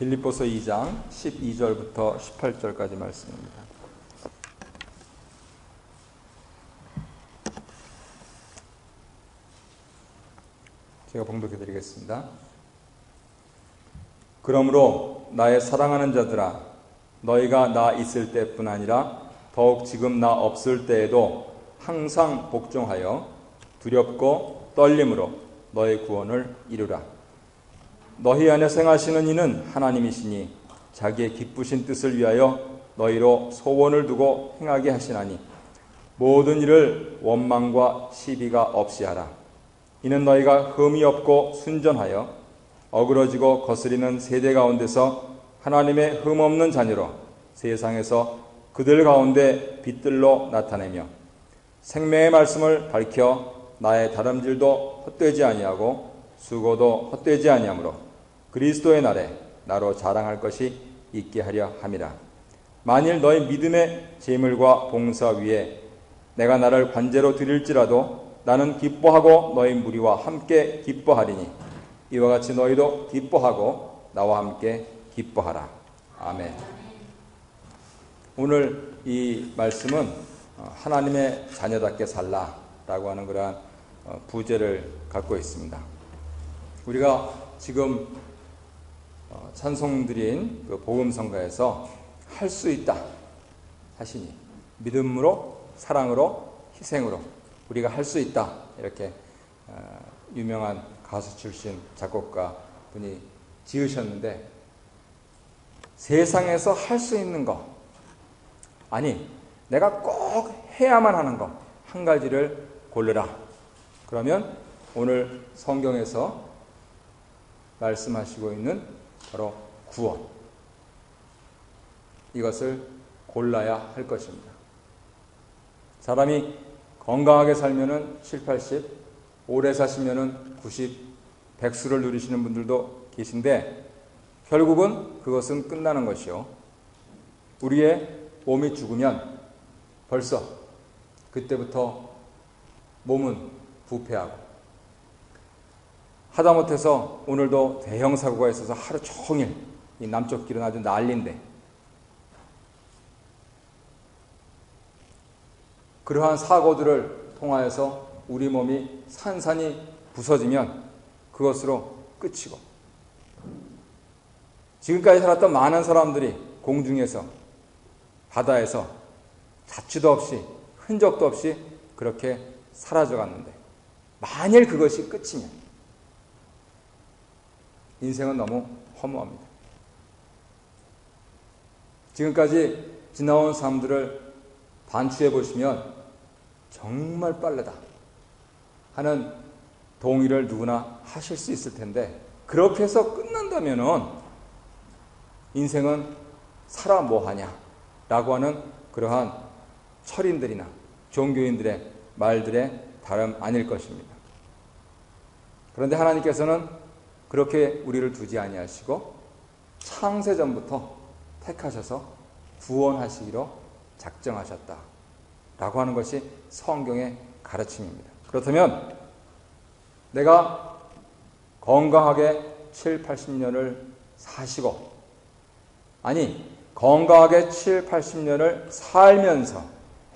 빌립보서 2장 12절부터 18절까지 말씀입니다. 제가 봉독해 드리겠습니다. 그러므로 나의 사랑하는 자들아, 너희가 나 있을 때뿐 아니라 더욱 지금 나 없을 때에도 항상 복종하여 두렵고 떨림으로 너의 구원을 이루라. 너희 안에 생하시는 이는 하나님이시니 자기의 기쁘신 뜻을 위하여 너희로 소원을 두고 행하게 하시나니 모든 일을 원망과 시비가 없이 하라. 이는 너희가 흠이 없고 순전하여 어그러지고 거스리는 세대 가운데서 하나님의 흠 없는 자녀로 세상에서 그들 가운데 빛들로 나타내며 생명의 말씀을 밝혀 나의 다름질도 헛되지 아니하고 수고도 헛되지 아니하므로 그리스도의 날에 나로 자랑할 것이 있게 하려 함이라. 만일 너희 믿음의 제물과 봉사 위에 내가 나를 관제로 드릴지라도 나는 기뻐하고 너희 무리와 함께 기뻐하리니 이와 같이 너희도 기뻐하고 나와 함께 기뻐하라. 아멘. 오늘 이 말씀은 하나님의 자녀답게 살라라고 하는 그러한 부제를 갖고 있습니다. 우리가 지금 찬송드린 그 복음성가에서 할 수 있다 하시니 믿음으로 사랑으로 희생으로 우리가 할 수 있다 이렇게 유명한 가수 출신 작곡가 분이 지으셨는데 세상에서 할 수 있는 거 아니 내가 꼭 해야만 하는 거 한 가지를 고르라. 그러면 오늘 성경에서 말씀하시고 있는 바로 구원 이것을 골라야 할 것입니다. 사람이 건강하게 살면은 7, 80, 오래 사시면은 90, 100수를 누리시는 분들도 계신데 결국은 그것은 끝나는 것이요. 우리의 몸이 죽으면 벌써 그때부터 몸은 부패하고 하다못해서 오늘도 대형 사고가 있어서 하루 종일 이 남쪽 길은 아주 난리인데 그러한 사고들을 통하여서 우리 몸이 산산이 부서지면 그것으로 끝이고 지금까지 살았던 많은 사람들이 공중에서 바다에서 자취도 없이 흔적도 없이 그렇게 사라져 갔는데 만일 그것이 끝이면 인생은 너무 허무합니다. 지금까지 지나온 삶들을 반추해 보시면 정말 빠르다 하는 동의를 누구나 하실 수 있을 텐데 그렇게 해서 끝난다면은 인생은 살아 뭐하냐 라고 하는 그러한 철인들이나 종교인들의 말들에 다름 아닐 것입니다. 그런데 하나님께서는 그렇게 우리를 두지 아니하시고 창세전부터 택하셔서 구원하시기로 작정하셨다 라고 하는 것이 성경의 가르침입니다. 그렇다면 내가 건강하게 7, 80년을 사시고 아니 건강하게 7, 80년을 살면서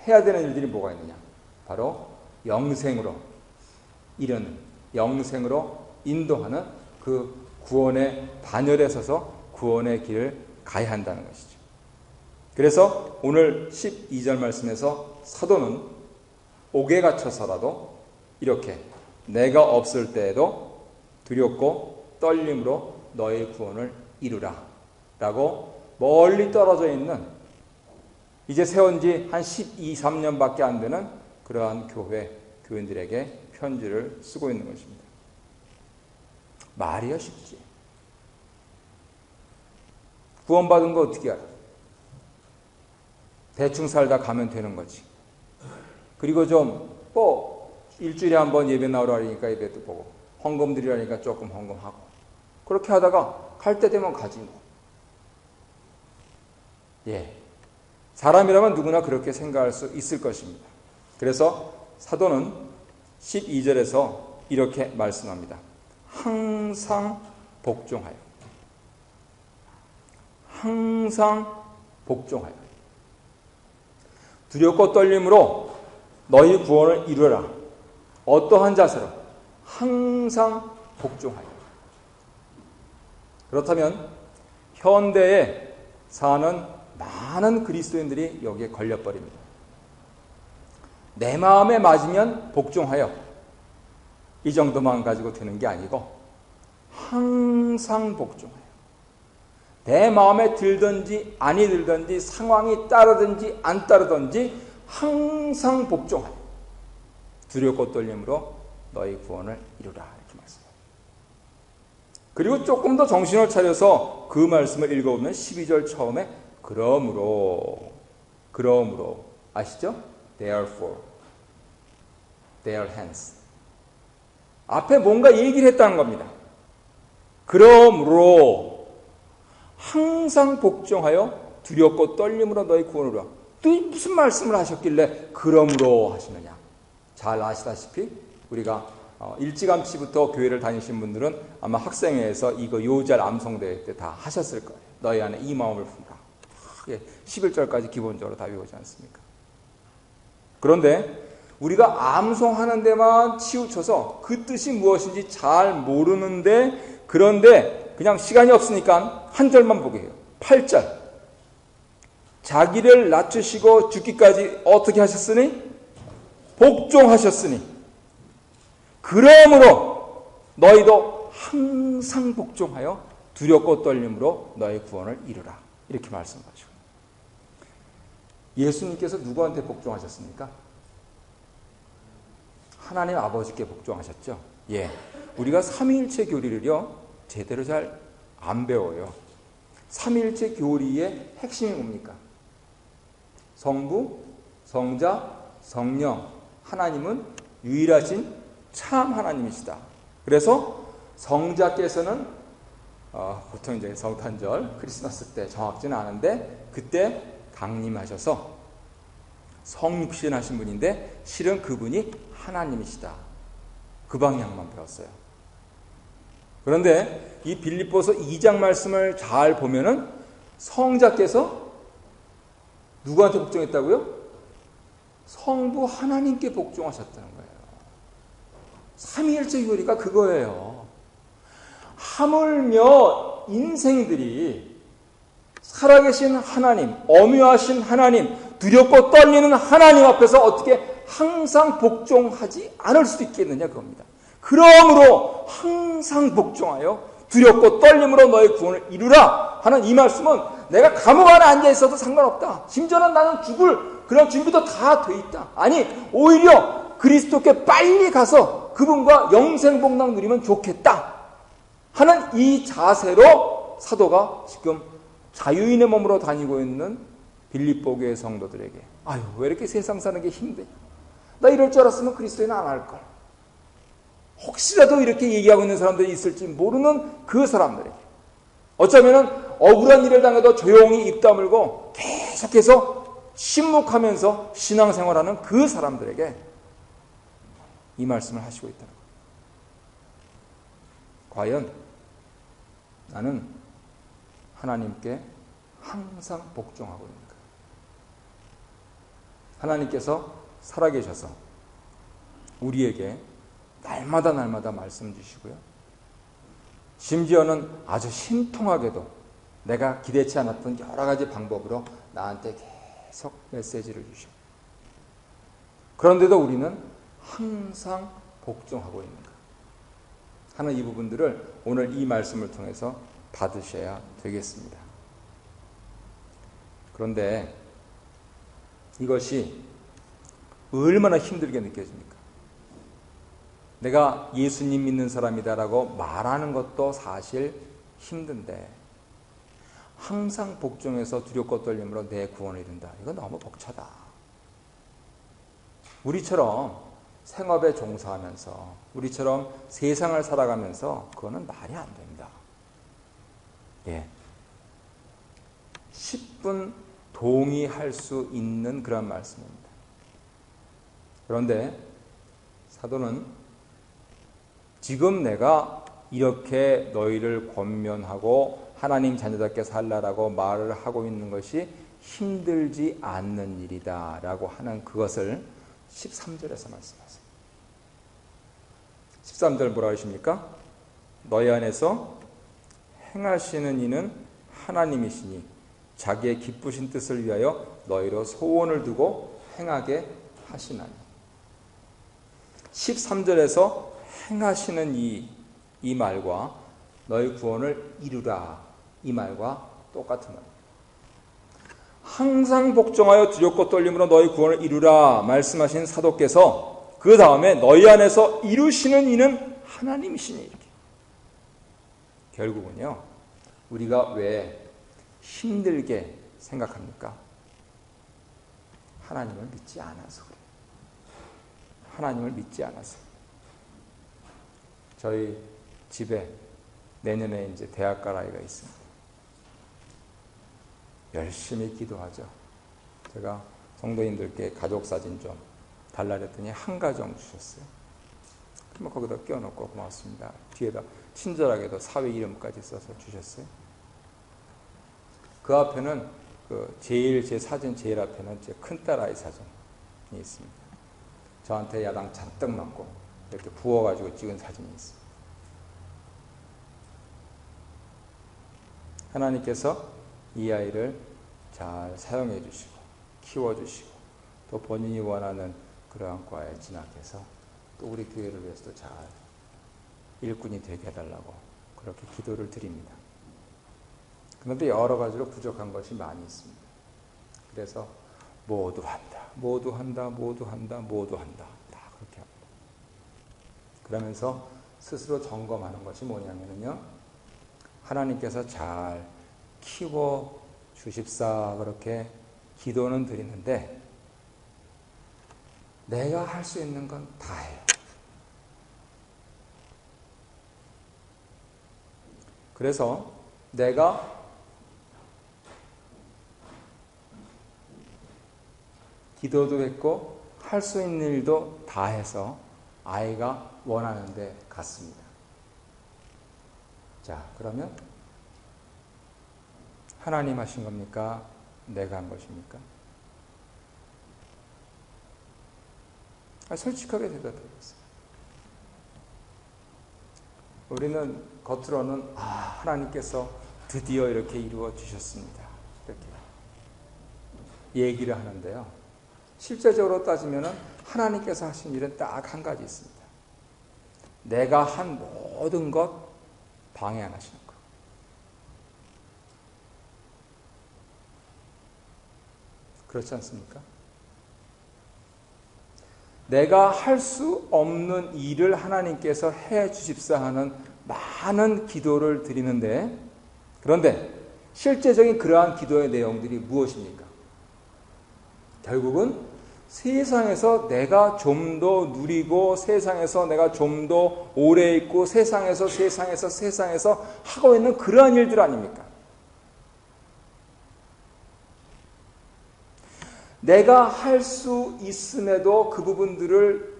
해야 되는 일들이 뭐가 있느냐? 바로 영생으로 이르는 영생으로 인도하는 그 구원의 반열에 서서 구원의 길을 가야 한다는 것이죠. 그래서 오늘 12절 말씀에서 사도는 옥에 갇혀서라도 이렇게 내가 없을 때에도 두렵고 떨림으로 너의 구원을 이루라 라고 멀리 떨어져 있는 이제 세운 지 한 12, 13년밖에 안 되는 그러한 교인들에게 편지를 쓰고 있는 것입니다. 말이야 쉽지. 구원받은 거 어떻게 알아? 대충 살다 가면 되는 거지. 그리고 좀 일주일에 한 번 예배 나오라 하니까 예배도 보고 헌금 드리라니까 조금 헌금하고 그렇게 하다가 갈 때 되면 가지 뭐. 예, 사람이라면 누구나 그렇게 생각할 수 있을 것입니다. 그래서 사도는 12절에서 이렇게 말씀합니다. 항상 복종하여. 항상 복종하여 두렵고 떨림으로 너희 구원을 이루라. 어떠한 자세로? 항상 복종하여. 그렇다면 현대에 사는 많은 그리스도인들이 여기에 걸려버립니다. 내 마음에 맞으면 복종하여. 이 정도만 가지고 되는 게 아니고 항상 복종하여. 내 마음에 들든지 아니 들든지 상황이 따르든지 안 따르든지 항상 복종하여 두렵고 떨림으로 너희 구원을 이루라. 이렇게 말씀합니다. 그리고 조금 더 정신을 차려서 그 말씀을 읽어보면 12절 처음에 그러므로 아시죠? Therefore, their hands. 앞에 뭔가 얘기를 했다는 겁니다. 그러므로 항상 복종하여 두렵고 떨림으로 너희 구원을 이루라. 또 무슨 말씀을 하셨길래 그러므로 하시느냐. 잘 아시다시피 우리가 일찌감치부터 교회를 다니신 분들은 아마 학생회에서 이거 요절 암송대회 때 다 하셨을 거예요. 너희 안에 이 마음을 품으라. 11절까지 기본적으로 다 외우지 않습니까? 그런데 우리가 암송하는 데만 치우쳐서 그 뜻이 무엇인지 잘 모르는데, 그런데 그냥 시간이 없으니까 한 절만 보게 해요. 8절. 자기를 낮추시고 죽기까지 어떻게 하셨으니? 복종하셨으니. 그러므로 너희도 항상 복종하여 두렵고 떨림으로 너희 구원을 이루라. 이렇게 말씀하시고. 예수님께서 누구한테 복종하셨습니까? 하나님 아버지께 복종하셨죠. 예. 우리가 삼위일체 교리를요, 제대로 잘 안 배워요. 삼위일체 교리의 핵심이 뭡니까? 성부, 성자, 성령. 하나님은 유일하신 참 하나님이시다. 그래서 성자께서는 보통 이제 성탄절, 크리스마스 때 정확지는 않은데 그때 강림하셔서 성육신하신 분인데 실은 그분이 하나님이시다. 그 방향만 배웠어요. 그런데 이 빌립보서 2장 말씀을 잘 보면은 성자께서 누구한테 복종했다고요? 성부 하나님께 복종하셨다는 거예요. 삼위일체 교리가 그거예요. 하물며 인생들이 살아계신 하나님, 엄유하신 하나님, 두렵고 떨리는 하나님 앞에서 어떻게 항상 복종하지 않을 수 있겠느냐 그겁니다. 그러므로 항상 복종하여 두렵고 떨림으로 너의 구원을 이루라 하는 이 말씀은 내가 감옥 안에 앉아 있어도 상관없다. 심지어는 나는 죽을 그런 준비도 다 돼 있다. 아니 오히려 그리스도께 빨리 가서 그분과 영생복락 누리면 좋겠다 하는 이 자세로 사도가 지금 자유인의 몸으로 다니고 있는 빌립보 교회 성도들에게 아유 왜 이렇게 세상 사는 게 힘드냐. 나 이럴 줄 알았으면 그리스도인 안 할걸. 혹시라도 이렇게 얘기하고 있는 사람들이 있을지 모르는 그 사람들에게 어쩌면 억울한 일을 당해도 조용히 입 다물고 계속해서 침묵하면서 신앙생활하는 그 사람들에게 이 말씀을 하시고 있다는 거예요. 과연 나는 하나님께 항상 복종하고 있는가? 하나님께서 살아계셔서 우리에게 날마다 말씀 주시고요. 심지어는 아주 신통하게도 내가 기대치 않았던 여러 가지 방법으로 나한테 계속 메시지를 주시고 그런데도 우리는 항상 복종하고 있는가 하는 이 부분들을 오늘 이 말씀을 통해서 받으셔야 되겠습니다. 그런데 이것이 얼마나 힘들게 느껴집니까? 내가 예수님 믿는 사람이다라고 말하는 것도 사실 힘든데 항상 복종해서 두렵고 떨림으로 내 구원을 이룬다. 이거 너무 벅차다. 우리처럼 생업에 종사하면서 우리처럼 세상을 살아가면서 그거는 말이 안 됩니다. 예. 10분 동의할 수 있는 그런 말씀입니다. 그런데 사도는 지금 내가 이렇게 너희를 권면하고 하나님 자녀답게 살라라고 말을 하고 있는 것이 힘들지 않는 일이다 라고 하는 그것을 13절에서 말씀하세요. 13절 뭐라 하십니까? 너희 안에서 행하시는 이는 하나님이시니 자기의 기쁘신 뜻을 위하여 너희로 소원을 두고 행하게 하시나니. 13절에서 행하시는 이 말과 너희 구원을 이루라 이 말과 똑같은 말입니다. 항상 복종하여 두렵고 떨림으로 너희 구원을 이루라 말씀하신 사도께서 그 다음에 너희 안에서 이루시는 이는 하나님이시니 이렇게. 결국은요, 우리가 왜 힘들게 생각합니까? 하나님을 믿지 않아서 그래요. 하나님을 믿지 않아서. 저희 집에 내년에 이제 대학 갈 아이가 있습니다. 열심히 기도하죠. 제가 성도님들께 가족 사진 좀 달라 그랬더니 한 가정 주셨어요. 그러면 거기다 끼워놓고 고맙습니다. 뒤에다 친절하게도 사위 이름까지 써서 주셨어요. 그 앞에는 제 사진 제일 앞에는 제 큰딸아이 사진이 있습니다. 저한테 야당 잔뜩 맞고 이렇게 부어가지고 찍은 사진이 있습니다. 하나님께서 이 아이를 잘 사용해 주시고 키워주시고 또 본인이 원하는 그러한 과에 진학해서 또 우리 교회를 위해서도 잘 일꾼이 되게 해달라고 그렇게 기도를 드립니다. 그런데 여러 가지로 부족한 것이 많이 있습니다. 그래서 모두 한다, 모두 한다, 모두 한다, 모두 한다 다 그렇게 합니다. 그러면서 스스로 점검하는 것이 뭐냐면요, 하나님께서 잘 키워 주십사 그렇게 기도는 드리는데 내가 할 수 있는 건 다 해요. 그래서 내가 기도도 했고 할 수 있는 일도 다 해서 아이가 원하는 데 갔습니다. 자, 그러면 하나님 하신 겁니까? 내가 한 것입니까? 솔직하게 대답해보세요. 우리는 겉으로는 하나님께서 드디어 이렇게 이루어 주셨습니다. 이렇게 얘기를 하는데요. 실제적으로 따지면 하나님께서 하신 일은 딱 한 가지 있습니다. 내가 한 모든 것 방해 안 하시는 것. 그렇지 않습니까? 내가 할 수 없는 일을 하나님께서 해 주십사 하는 많은 기도를 드리는데, 그런데 실제적인 그러한 기도의 내용들이 무엇입니까? 결국은 세상에서 내가 좀 더 누리고 세상에서 내가 좀 더 오래 있고 세상에서 하고 있는 그러한 일들 아닙니까? 내가 할 수 있음에도 그 부분들을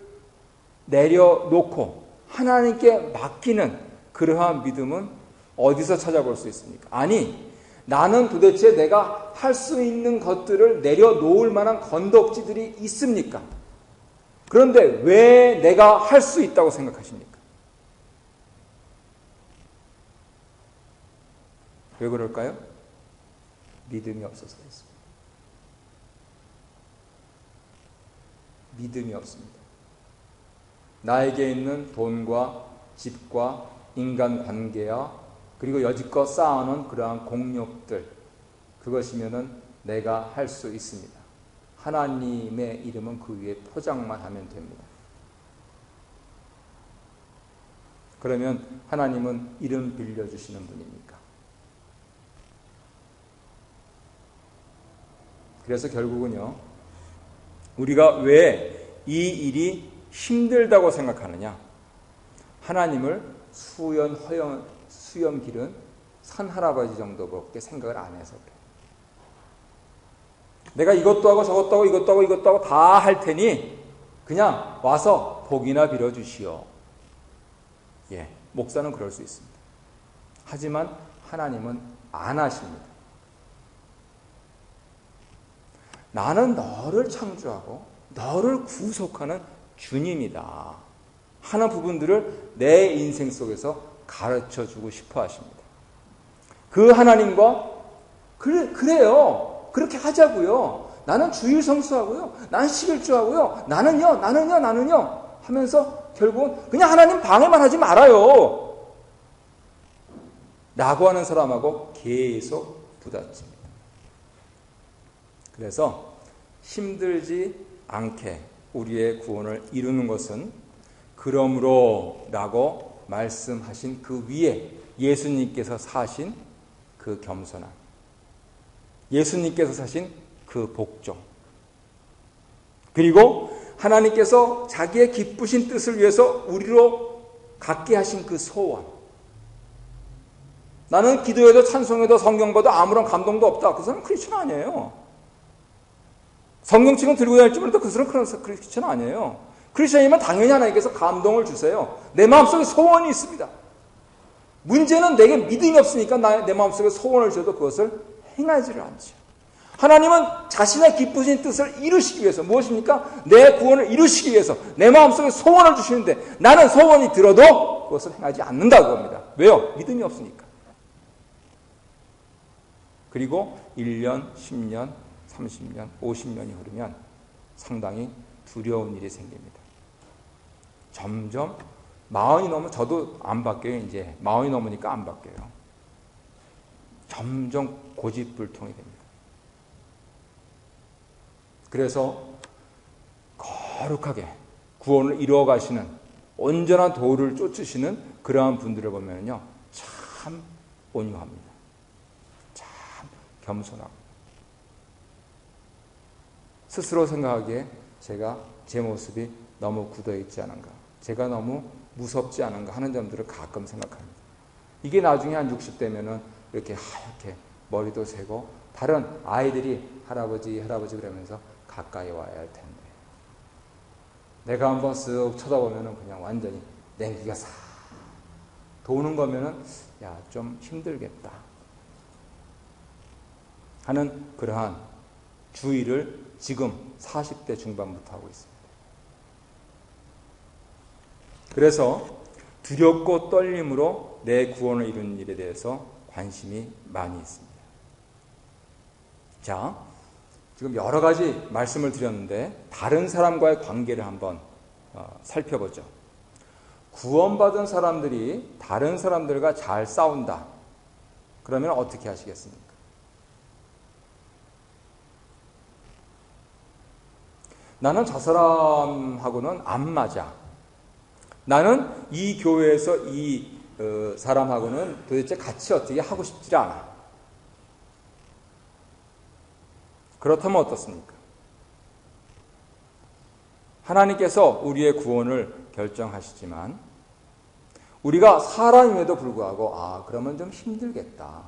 내려놓고 하나님께 맡기는 그러한 믿음은 어디서 찾아볼 수 있습니까? 아니, 나는 도대체 내가 할 수 있는 것들을 내려놓을 만한 건덕지들이 있습니까? 그런데 왜 내가 할 수 있다고 생각하십니까? 왜 그럴까요? 믿음이 없어서 그렇습니다. 믿음이 없습니다. 나에게 있는 돈과 집과 인간관계와 그리고 여지껏 쌓아놓은 그러한 공력들, 그것이면은 내가 할 수 있습니다. 하나님의 이름은 그 위에 포장만 하면 됩니다. 그러면 하나님은 이름 빌려주시는 분입니까? 그래서 결국은요, 우리가 왜 이 일이 힘들다고 생각하느냐? 하나님을 수염 기른 산 할아버지 정도밖에 생각을 안 해서 그래. 내가 이것도 하고 저것도 하고 이것도 하고 이것도 하고 다 할 테니 그냥 와서 복이나 빌어주시오. 예, 목사는 그럴 수 있습니다. 하지만 하나님은 안 하십니다. 나는 너를 창조하고 너를 구속하는 주님이다 하는 부분들을 내 인생 속에서 가르쳐주고 싶어 하십니다. 그 하나님과 그래요. 그렇게 하자고요. 나는 주일 성수하고요. 나는 11조하고요. 나는요 하면서 결국은 그냥 하나님 방해만 하지 말아요 라고 하는 사람하고 계속 부딪힙니다. 그래서 힘들지 않게 우리의 구원을 이루는 것은 그러므로 라고 말씀하신 그 위에 예수님께서 사신 그 겸손함, 예수님께서 사신 그 복종, 그리고 하나님께서 자기의 기쁘신 뜻을 위해서 우리로 갖게 하신 그 소원. 나는 기도해도 찬송해도 성경 봐도 아무런 감동도 없다. 그 사람은 크리스천 아니에요. 성경책은 들고 다닐지 모르는데 그 사람은 크리스천 아니에요. 크리스천이면 당연히 하나님께서 감동을 주세요. 내 마음속에 소원이 있습니다. 문제는 내게 믿음이 없으니까 내 마음속에 소원을 줘도 그것을 행하지를 않죠. 하나님은 자신의 기쁘신 뜻을 이루시기 위해서 무엇입니까? 내 구원을 이루시기 위해서 내 마음속에 소원을 주시는데 나는 소원이 들어도 그것을 행하지 않는다고 합니다. 왜요? 믿음이 없으니까. 그리고 1년, 10년, 30년, 50년이 흐르면 상당히 두려운 일이 생깁니다. 점점 마흔이 넘으면 저도 안 바뀌어요. 이제 마흔이 넘으니까 안 바뀌어요. 점점 고집불통이 됩니다. 그래서 거룩하게 구원을 이루어 가시는 온전한 도를 쫓으시는 그러한 분들을 보면요, 참 온유합니다. 참 겸손하고 스스로 생각하기에 제가 제 모습이 너무 굳어있지 않은가, 제가 너무 무섭지 않은가 하는 점들을 가끔 생각합니다. 이게 나중에 한 60대면은 이렇게 하얗게 머리도 새고 다른 아이들이 할아버지 그러면서 가까이 와야 할 텐데 내가 한번 쓱 쳐다보면은 그냥 완전히 냉기가 싹 도는 거면은 야, 좀 힘들겠다 하는 그러한 주의를 지금 40대 중반부터 하고 있습니다. 그래서 두렵고 떨림으로 내 구원을 이루는 일에 대해서 관심이 많이 있습니다. 자, 지금 여러 가지 말씀을 드렸는데 다른 사람과의 관계를 한번 살펴보죠. 구원받은 사람들이 다른 사람들과 잘 싸운다. 그러면 어떻게 하시겠습니까? 나는 저 사람하고는 안 맞아. 나는 이 교회에서 이 사람하고는 도대체 같이 어떻게 하고 싶지 않아. 그렇다면 어떻습니까? 하나님께서 우리의 구원을 결정하시지만 우리가 사람임에도 불구하고 그러면 좀 힘들겠다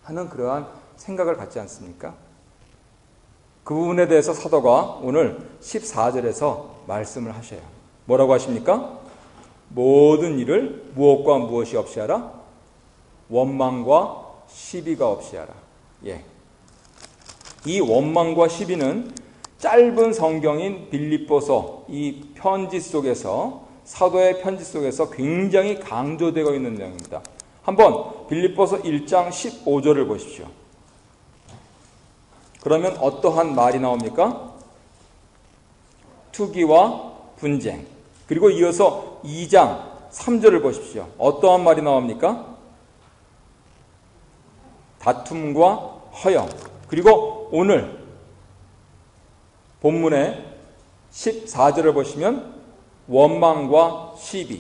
하는 그러한 생각을 갖지 않습니까? 그 부분에 대해서 사도가 오늘 14절에서 말씀을 하셔요. 뭐라고 하십니까? 모든 일을 무엇과 무엇이 없이 하라? 원망과 시비가 없이 하라. 예. 이 원망과 시비는 짧은 성경인 빌립보서 이 편지 속에서 사도의 편지 속에서 굉장히 강조되고 있는 내용입니다. 한번 빌립보서 1장 15절을 보십시오. 그러면 어떠한 말이 나옵니까? 투기와 분쟁. 그리고 이어서 2장 3절을 보십시오. 어떠한 말이 나옵니까? 다툼과 허영. 그리고 오늘 본문의 14절을 보시면 원망과 시비,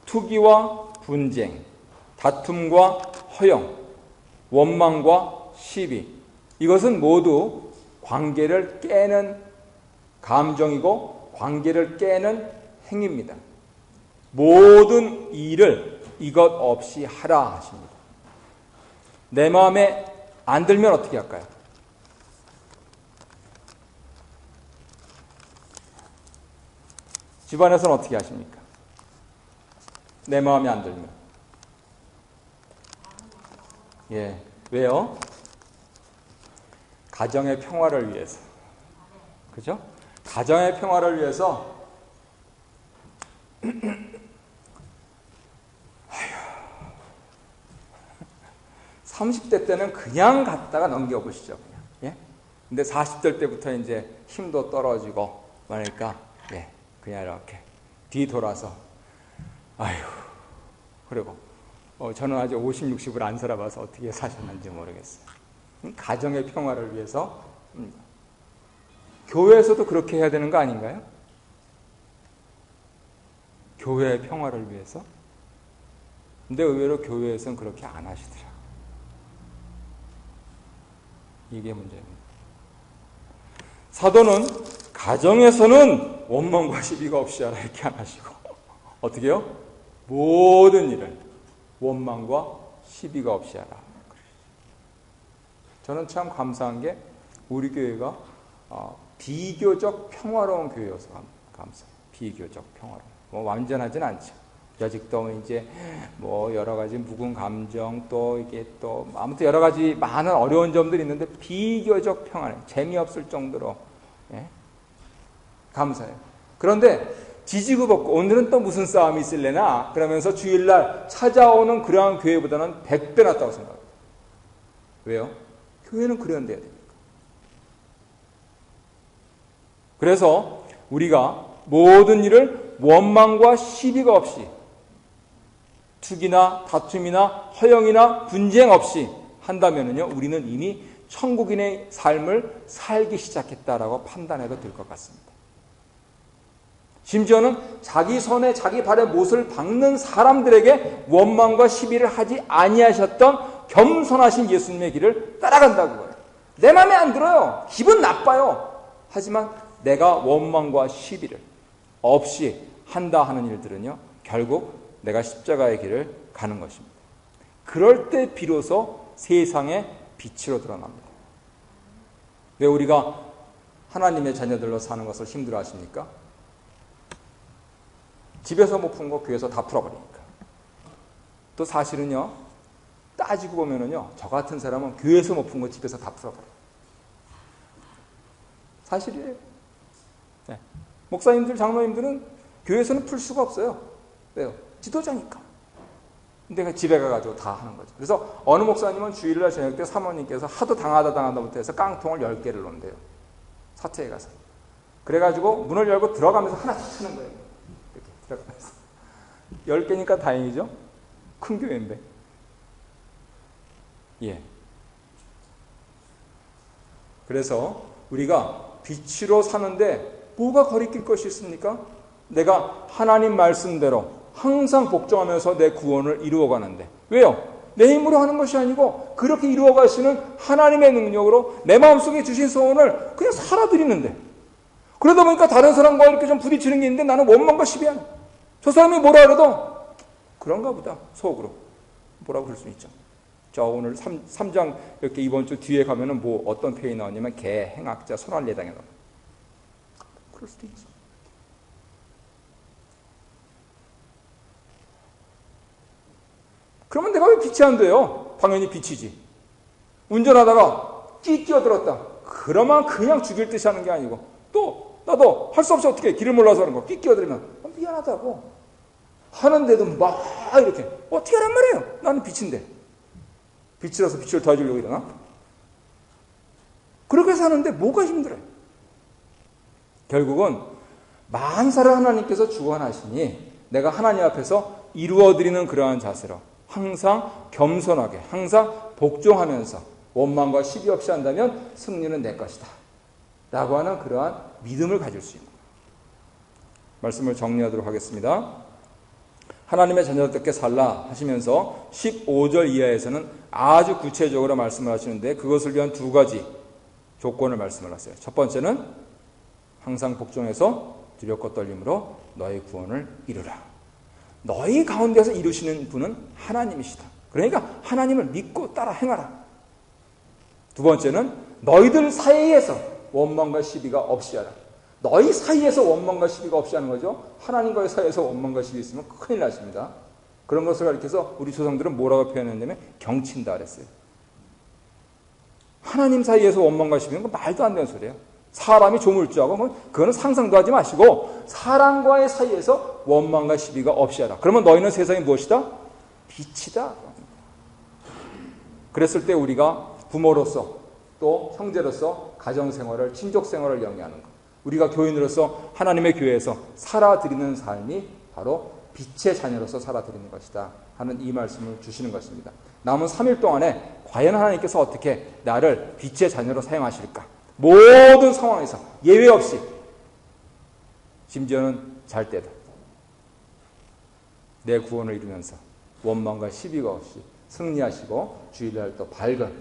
투기와 분쟁, 다툼과 허영, 원망과 시비. 이것은 모두 관계를 깨는 감정이고 관계를 깨는 행위입니다. 모든 일을 이것 없이 하라 하십니다. 내 마음에 안 들면 어떻게 할까요? 집안에서는 어떻게 하십니까? 내 마음에 안 들면 예. 왜요? 가정의 평화를 위해서. 그죠? 가정의 평화를 위해서 30대 때는 그냥 갔다가 넘겨보시죠. 그냥. 예? 근데 40대 때부터 이제 힘도 떨어지고, 그러니까, 예, 그냥 이렇게 뒤돌아서, 아휴, 그리고, 저는 아직 50, 60을 안 살아봐서 어떻게 사셨는지 모르겠어요. 가정의 평화를 위해서, 교회에서도 그렇게 해야 되는 거 아닌가요? 교회의 평화를 위해서? 근데 의외로 교회에서는 그렇게 안 하시더라고요. 이게 문제입니다. 사도는 가정에서는 원망과 시비가 없이 하라 이렇게 안 하시고 어떻게 해요? 모든 일을 원망과 시비가 없이 하라. 저는 참 감사한 게 우리 교회가 비교적 평화로운 교회여서 감사해요. 비교적 평화로운. 뭐 완전하진 않죠. 아직도 이제 뭐 여러 가지 묵은 감정 또 이게 또 아무튼 여러 가지 많은 어려운 점들이 있는데 비교적 평안해. 재미없을 정도로 예? 감사해요. 그런데 지지고 볶고 오늘은 또 무슨 싸움이 있을래나 그러면서 주일날 찾아오는 그러한 교회보다는 100배 낫다고 생각합니다. 왜요? 교회는 그래야 돼야 됩니까? 그래서 우리가 모든 일을 원망과 시비가 없이 투기나 다툼이나 허영이나 분쟁 없이 한다면요, 우리는 이미 천국인의 삶을 살기 시작했다라고 판단해도 될 것 같습니다. 심지어는 자기 손에 자기 발에 못을 박는 사람들에게 원망과 시비를 하지 아니하셨던 겸손하신 예수님의 길을 따라간다고 해요. 내 마음에 안 들어요. 기분 나빠요. 하지만 내가 원망과 시비를 없이 한다 하는 일들은요, 결국 내가 십자가의 길을 가는 것입니다. 그럴 때 비로소 세상의 빛으로 드러납니다. 왜 우리가 하나님의 자녀들로 사는 것을 힘들어 하십니까? 집에서 못 푼 거 교회에서 다 풀어버리니까. 또 사실은요, 따지고 보면은요, 저 같은 사람은 교회에서 못 푼 거 집에서 다 풀어버려요. 사실이에요. 네. 목사님들, 장로님들은 교회에서는 풀 수가 없어요. 왜요? 지도자니까. 근데 집에 가가지고 다 하는 거죠. 그래서 어느 목사님은 주일날 저녁 때 사모님께서 하도 당하다 못해 해서 깡통을 10개를 놓는데요. 사택에 가서. 그래가지고 문을 열고 들어가면서 하나씩 치는 거예요. 이렇게 들어가면서. 10개니까 다행이죠. 큰 교회인데. 예. 그래서 우리가 빛으로 사는데 뭐가 거리낄 것이 있습니까? 내가 하나님 말씀대로 항상 복종하면서 내 구원을 이루어가는데. 왜요? 내 힘으로 하는 것이 아니고 그렇게 이루어가시는 하나님의 능력으로 내 마음속에 주신 소원을 그냥 살아드리는데. 그러다 보니까 다른 사람과 이렇게 좀 부딪히는 게 있는데 나는 원망과 시비야. 저 사람이 뭐라 그래도 그런가 보다. 속으로. 뭐라고 그럴 수 있죠. 저 오늘 3장 이렇게 이번 주 뒤에 가면은 뭐 어떤 표현이 나오냐면 개, 행악자, 손할례당에 나옵니다. 그럴 수도 있죠. 그러면 내가 왜 빛이 안 돼요? 당연히 빛이지. 운전하다가 끼어들었다. 그러면 그냥 죽일 듯이 하는 게 아니고 또 나도 할 수 없이 어떻게 길을 몰라서 하는 거. 끼어들면 미안하다고 하는데도 막 이렇게 어떻게 하란 말이에요? 나는 빛인데. 빛이라서 빛을 도와주려고 이러나? 그렇게 사는데 뭐가 힘들어요? 결국은 만사를 하나님께서 주관하시니 내가 하나님 앞에서 이루어드리는 그러한 자세로 항상 겸손하게 항상 복종하면서 원망과 시비 없이 한다면 승리는 내 것이다 라고 하는 그러한 믿음을 가질 수 있는 거예요. 말씀을 정리하도록 하겠습니다. 하나님의 자녀답게 살라 하시면서 15절 이하에서는 아주 구체적으로 말씀을 하시는데 그것을 위한 두 가지 조건을 말씀을 하세요. 첫 번째는 항상 복종해서 두렵고 떨림으로 너희 구원을 이루라. 너희 가운데서 이루시는 분은 하나님이시다. 그러니까 하나님을 믿고 따라 행하라. 두 번째는 너희들 사이에서 원망과 시비가 없이 하라. 너희 사이에서 원망과 시비가 없이 하는 거죠. 하나님과의 사이에서 원망과 시비 있으면 큰일 나십니다. 그런 것을 가리켜서 우리 조상들은 뭐라고 표현했냐면 경친다 그랬어요. 하나님 사이에서 원망과 시비는 건 말도 안 되는 소리예요. 사람이 조물주하고 그거는 상상도 하지 마시고 사람과의 사이에서 원망과 시비가 없이 하라. 그러면 너희는 세상이 무엇이다? 빛이다. 그랬을 때 우리가 부모로서 또 형제로서 가정생활을 친족생활을 영위하는 것, 우리가 교인으로서 하나님의 교회에서 살아드리는 삶이 바로 빛의 자녀로서 살아드리는 것이다 하는 이 말씀을 주시는 것입니다. 남은 3일 동안에 과연 하나님께서 어떻게 나를 빛의 자녀로 사용하실까? 모든 상황에서 예외 없이, 심지어는 잘 때도 내 구원을 이루면서 원망과 시비가 없이 승리하시고 주일날 또 밝은